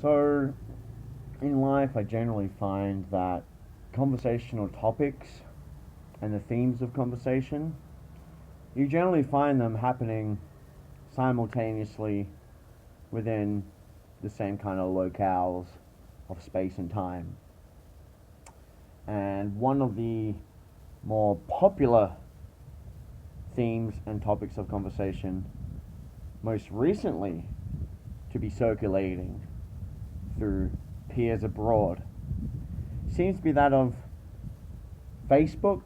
So, in life, I generally find that conversational topics and the themes of conversation, you generally find them happening simultaneously within the same kind of locales of space and time. And one of the more popular themes and topics of conversation, most recently to be circulating through peers abroad, seems to be that of Facebook,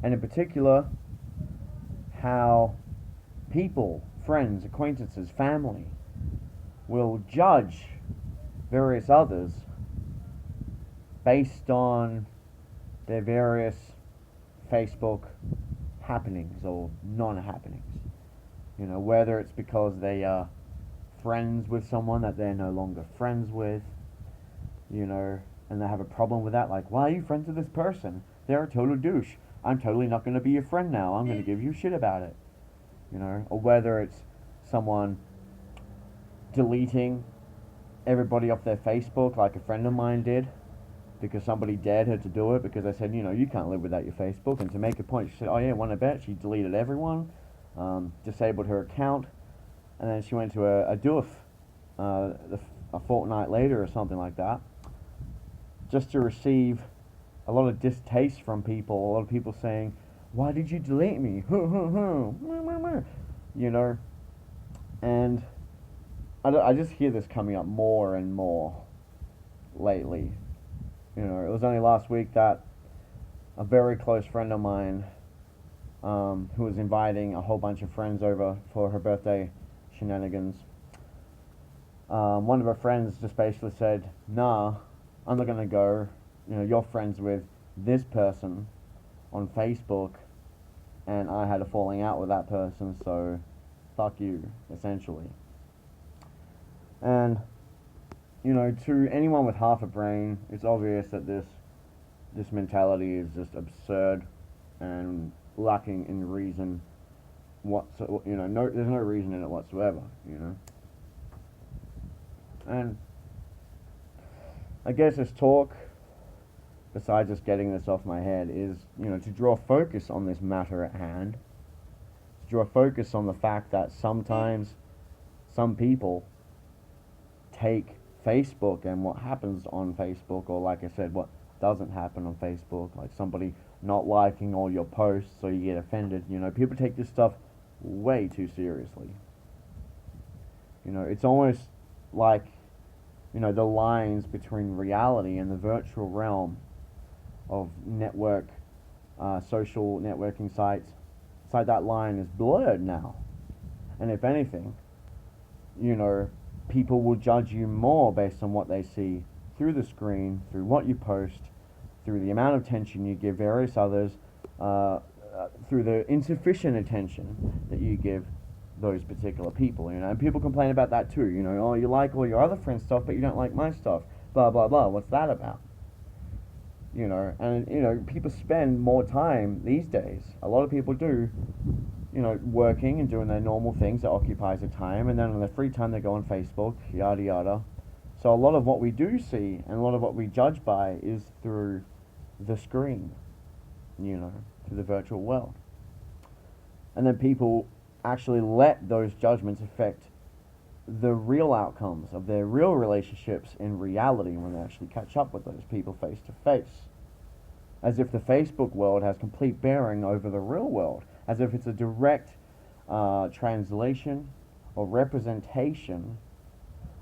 and in particular, how people, friends, acquaintances, family will judge various others based on their various Facebook happenings or non-happenings. Whether it's because they are friends with someone that they're no longer friends with, and they have a problem with that, like, why are you friends with this person? They're a total douche. I'm totally not going to be your friend now. I'm going to give you shit about it. Or whether it's someone deleting everybody off their Facebook, like a friend of mine did, because somebody dared her to do it, because I said, you can't live without your Facebook. And to make a point, she said, oh yeah, want to bet? She deleted everyone, disabled her account, and then she went to a doof a fortnight later or something like that, just to receive a lot of distaste from people, a lot of people saying, why did you delete me? And I just hear this coming up more and more lately. It was only last week that a very close friend of mine, who was inviting a whole bunch of friends over for her birthday shenanigans, one of her friends just basically said, nah, I'm not going to go. You're friends with this person on Facebook, and I had a falling out with that person, so fuck you, essentially. And, to anyone with half a brain, it's obvious that this mentality is just absurd and lacking in reason there's no reason in it whatsoever, And I guess this talk, besides just getting this off my head, is, to draw focus on this matter at hand, to draw focus on the fact that sometimes some people take Facebook and what happens on Facebook, or like I said, what doesn't happen on Facebook, like somebody not liking all your posts so you get offended. People take this stuff way too seriously. It's almost like, the lines between reality and the virtual realm of social networking sites. It's like that line is blurred now. And if anything, people will judge you more based on what they see through the screen, through what you post, through the amount of attention you give various others, through the insufficient attention that you give those particular people, and people complain about that too, oh, you like all your other friends' stuff, but you don't like my stuff, blah, blah, blah, what's that about? And people spend more time these days, a lot of people do, working and doing their normal things that occupies their time, and then on their free time they go on Facebook, yada yada. So a lot of what we do see and a lot of what we judge by is through the screen, through the virtual world. And then people actually let those judgments affect the real outcomes of their real relationships in reality when they actually catch up with those people face to face. As if the Facebook world has complete bearing over the real world, as if it's a direct translation or representation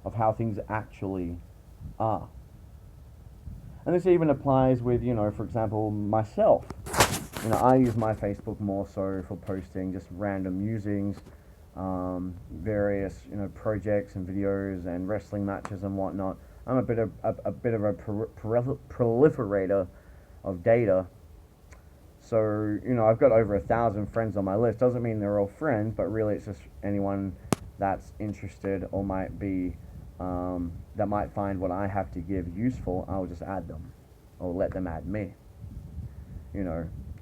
of how things actually are. And this even applies with, for example, myself. I use my Facebook more so for posting just random musings, various, projects and videos and wrestling matches and whatnot. I'm a bit of a proliferator of data. So, I've got over 1,000 friends on my list. Doesn't mean they're all friends, but really it's just anyone that's interested or might be, that might find what I have to give useful. I'll just add them or let them add me,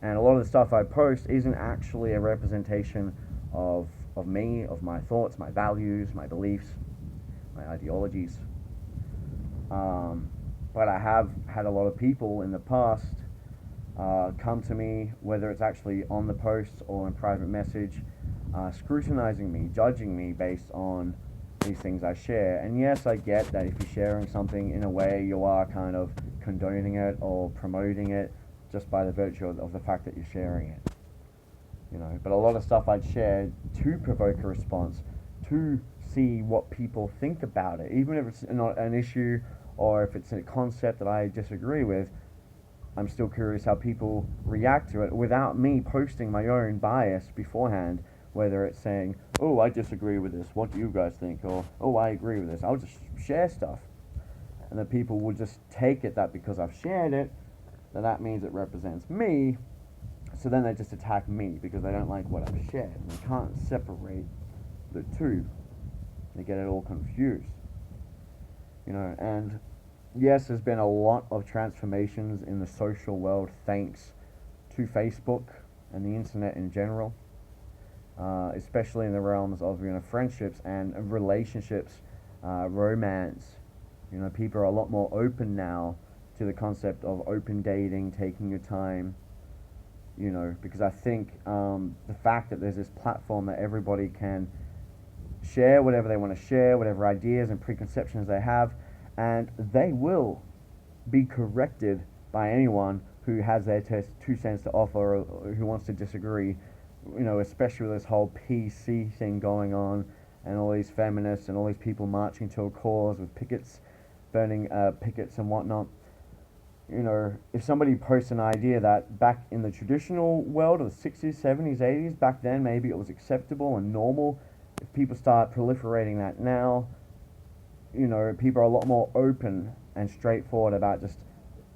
And a lot of the stuff I post isn't actually a representation of me, of my thoughts, my values, my beliefs, my ideologies. But I have had a lot of people in the past come to me, whether it's actually on the post or in private message, scrutinizing me, judging me based on these things I share. And yes, I get that if you're sharing something in a way, you are kind of condoning it or promoting it just by the virtue of the fact that you're sharing it. But a lot of stuff I'd share to provoke a response, to see what people think about it, even if it's not an issue or if it's a concept that I disagree with. I'm still curious how people react to it without me posting my own bias beforehand, whether it's saying, oh, I disagree with this, what do you guys think, or oh, I agree with this. I'll just share stuff, and then people will just take it that because I've shared it, that means it represents me. So then they just attack me because they don't like what I've shared. And they can't separate the two. They get it all confused. And yes, there's been a lot of transformations in the social world thanks to Facebook and the internet in general, especially in the realms of friendships and relationships, romance. People are a lot more open now to the concept of open dating, taking your time. Because I think the fact that there's this platform that everybody can share whatever they want to share, whatever ideas and preconceptions they have, and they will be corrected by anyone who has their 2 cents to offer or who wants to disagree. Especially with this whole PC thing going on and all these feminists and all these people marching to a cause with pickets, burning pickets and whatnot. If somebody posts an idea that back in the traditional world of the 60s, 70s, 80s, back then maybe it was acceptable and normal, if people start proliferating that now, people are a lot more open and straightforward about just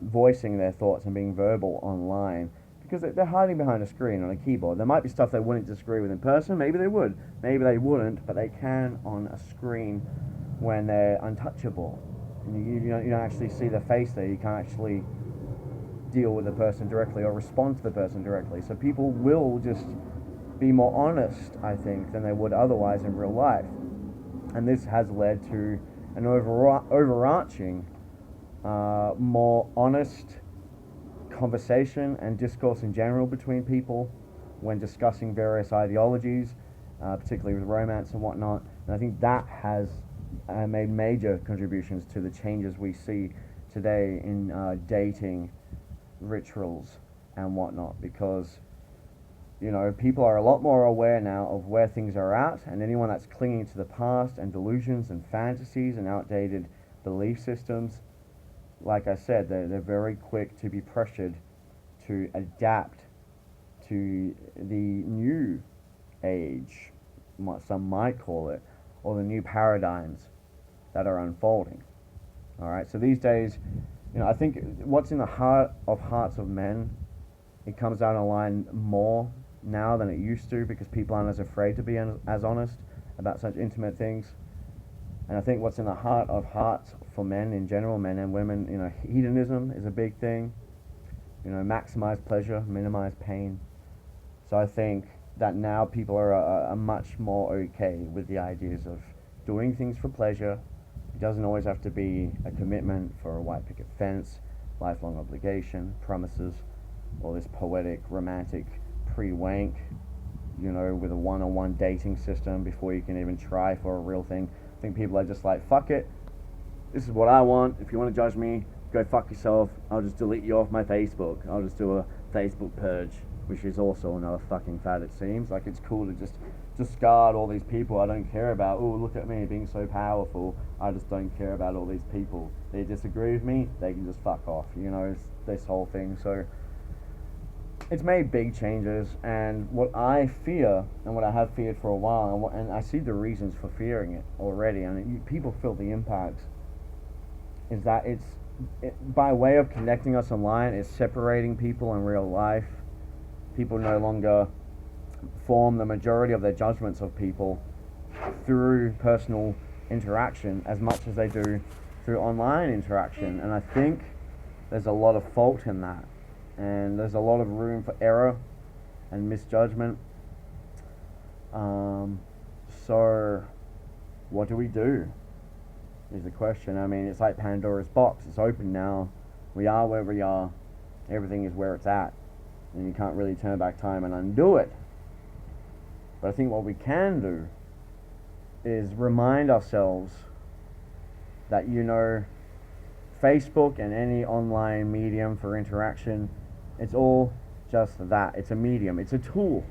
voicing their thoughts and being verbal online because they're hiding behind a screen on a keyboard. There might be stuff they wouldn't disagree with in person, maybe they would, maybe they wouldn't, but they can on a screen when they're untouchable. You don't actually see the face there. You can't actually deal with the person directly or respond to the person directly. So people will just be more honest, I think, than they would otherwise in real life. And this has led to an overarching, more honest conversation and discourse in general between people when discussing various ideologies, particularly with romance and whatnot. And I think that has made major contributions to the changes we see today in dating rituals and whatnot, because people are a lot more aware now of where things are at, and anyone that's clinging to the past and delusions and fantasies and outdated belief systems, like I said, they're very quick to be pressured to adapt to the new age, what some might call it, or the new paradigms that are unfolding. All right, so these days, I think what's in the heart of hearts of men, it comes down the line more now than it used to, because people aren't as afraid to be as honest about such intimate things. And I think what's in the heart of hearts for men in general, men and women, hedonism is a big thing. Maximize pleasure, minimize pain. So I think that now people are much more okay with the ideas of doing things for pleasure. It doesn't always have to be a commitment for a white picket fence, lifelong obligation, promises, or this poetic, romantic pre-wank, with a one-on-one dating system before you can even try for a real thing. I think people are just like, fuck it, this is what I want. If you want to judge me, go fuck yourself. I'll just delete you off my Facebook. I'll just do a Facebook purge, which is also another fucking fad, it seems. Like, it's cool to just discard all these people I don't care about. Oh, look at me being so powerful. I just don't care about all these people. They disagree with me, they can just fuck off. It's this whole thing. So it's made big changes, and what I fear, and what I have feared for a while, and I see the reasons for fearing it already, and people feel the impacts, is that by way of connecting us online, it's separating people in real life. People no longer form the majority of their judgments of people through personal interaction as much as they do through online interaction, and I think there's a lot of fault in that, and there's a lot of room for error and misjudgment. So what do we do? is the question. I mean, it's like Pandora's box. It's open now. We are where we are. Everything is where it's at. And you can't really turn back time and undo it. But I think what we can do is remind ourselves that, Facebook and any online medium for interaction, it's all just that. It's a medium. It's a tool.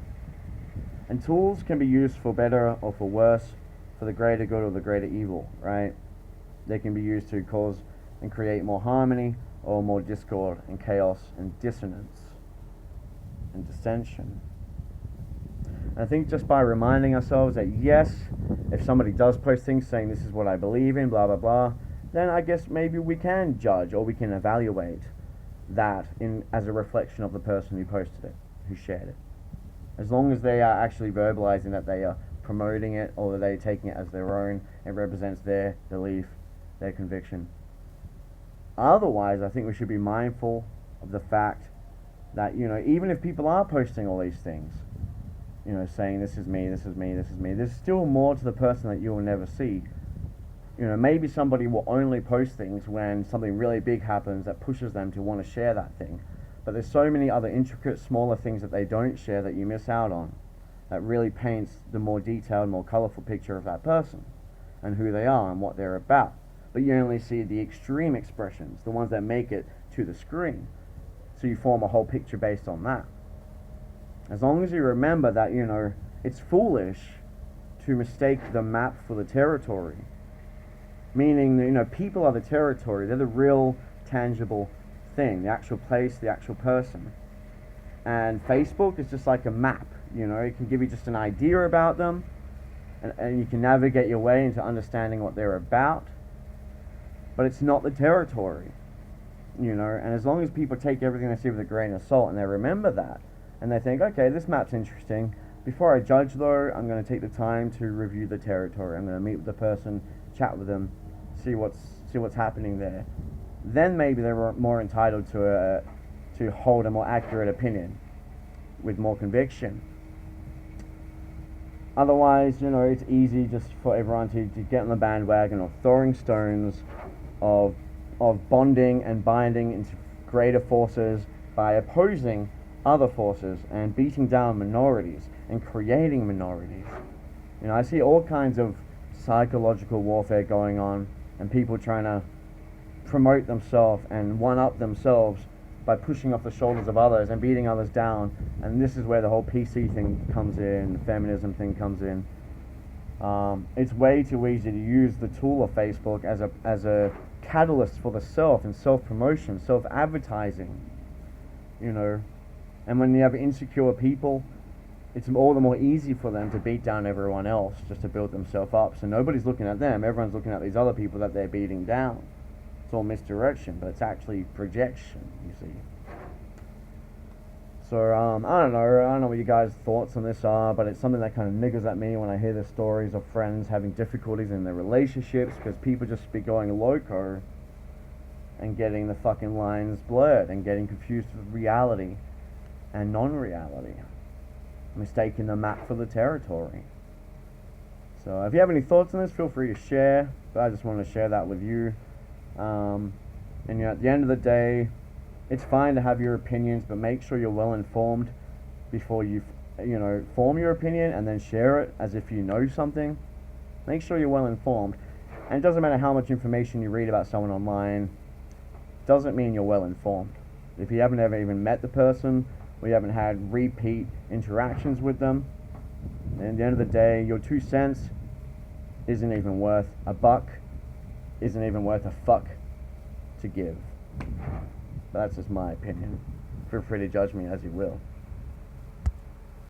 And tools can be used for better or for worse, for the greater good or the greater evil, right? They can be used to cause and create more harmony or more discord and chaos and dissonance and dissension. And I think just by reminding ourselves that yes, if somebody does post things saying this is what I believe in, blah blah blah, then I guess maybe we can judge or we can evaluate that as a reflection of the person who posted it, who shared it. As long as they are actually verbalizing that they are promoting it or that they're taking it as their own, it represents their belief, their conviction. Otherwise, I think we should be mindful of the fact that, even if people are posting all these things, saying this is me, this is me, this is me, there's still more to the person that you will never see. Maybe somebody will only post things when something really big happens that pushes them to want to share that thing. But there's so many other intricate, smaller things that they don't share that you miss out on, that really paints the more detailed, more colorful picture of that person and who they are and what they're about. But you only see the extreme expressions, the ones that make it to the screen. So you form a whole picture based on that. As long as you remember that, it's foolish to mistake the map for the territory. Meaning, people are the territory. They're the real, tangible thing, the actual place, the actual person. And Facebook is just like a map. It can give you just an idea about them, and you can navigate your way into understanding what they're about. But it's not the territory. And as long as people take everything they see with a grain of salt and they remember that, and they think, okay, this map's interesting. Before I judge, though, I'm going to take the time to review the territory. I'm going to meet with the person, chat with them, see what's happening there. Then maybe they're more entitled to hold a more accurate opinion with more conviction. Otherwise, it's easy just for everyone to get on the bandwagon of throwing stones, of bonding and binding into greater forces by opposing other forces and beating down minorities and creating minorities. I see all kinds of psychological warfare going on and people trying to promote themselves and one-up themselves by pushing off the shoulders of others and beating others down. And this is where the whole PC thing comes in, the feminism thing comes in. It's way too easy to use the tool of Facebook as a catalyst for the self and self-promotion, self-advertising, And when you have insecure people, it's all the more easy for them to beat down everyone else just to build themselves up. So nobody's looking at them, everyone's looking at these other people that they're beating down. It's all misdirection, but it's actually projection, you see. So, I don't know what you guys' thoughts on this are, but it's something that kind of niggles at me when I hear the stories of friends having difficulties in their relationships because people just be going loco and getting the fucking lines blurred and getting confused with reality and non-reality, mistaking the map for the territory. So if you have any thoughts on this, feel free to share, but I just want to share that with you. And at the end of the day, it's fine to have your opinions, but make sure you're well informed before you form your opinion and then share it as if you know something. Make sure you're well informed. And it doesn't matter how much information you read about someone online, doesn't mean you're well informed. If you haven't ever even met the person, or you haven't had repeat interactions with them, and at the end of the day, your 2 cents isn't even worth a buck, isn't even worth a fuck to give. But that's just my opinion. Feel free to judge me as you will.